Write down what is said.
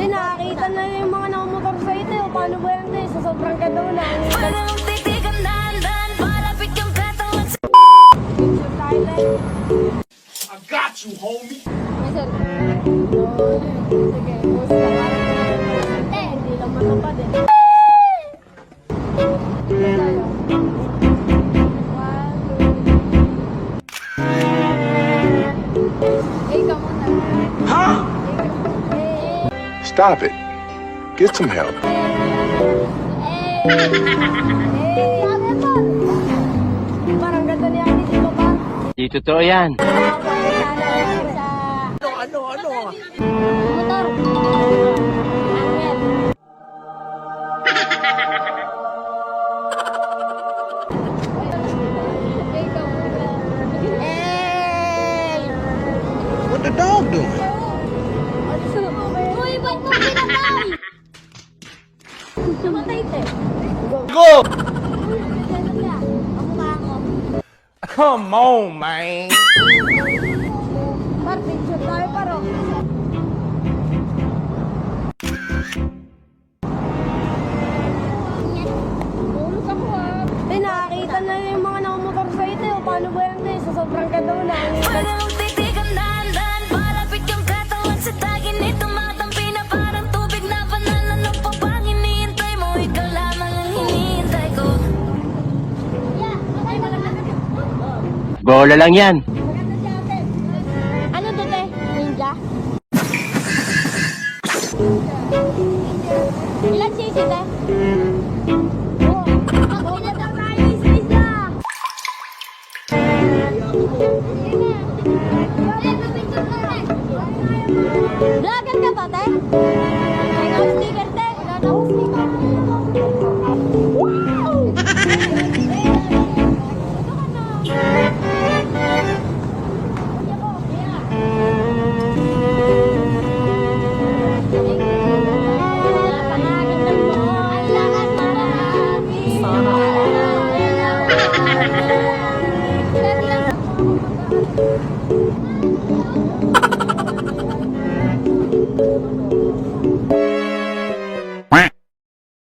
nakakita na yung mga nakamotor sa ito. Paano ba yan, te? Sa sobrang ganda mo lang. Parang titigan dahan-dahan, palapit yung katawan sa... Picture tayo, te. I got you, homie. Yes, sir. Sige, post ka. Hindi lang matapad eh. Ito tayo. 1, 2, 3. Ikaw muna. Huh? Stop it. Get some help. Parang ganda niya dito ko pa. Di totoo yan. Ano? Motor. What the dog doing? Uy, ba't mo pinatay? Namatay, te. Go! Ang mukha ko. Come on, man. Par, picture tayo, paro. Tulog ako, ah. Nakakita na yung mga nakamotor sa ito. Paano ba yan, te? Sa sobrang ganda mo lang. Parang titigan dahan-dahan, palapit yung katawan sa tagin nitong matampi na parang tubig na banal. Ano pa bang hinihintay mo? Ikaw lamang ang hinihintay ko. Bola lang yan. Ano to, te? Ninja? Ilan sisi, te? Ako pinag-price nila. Vlogger ka ba, te? Ikaw sticker, te? Wala na akong sticker.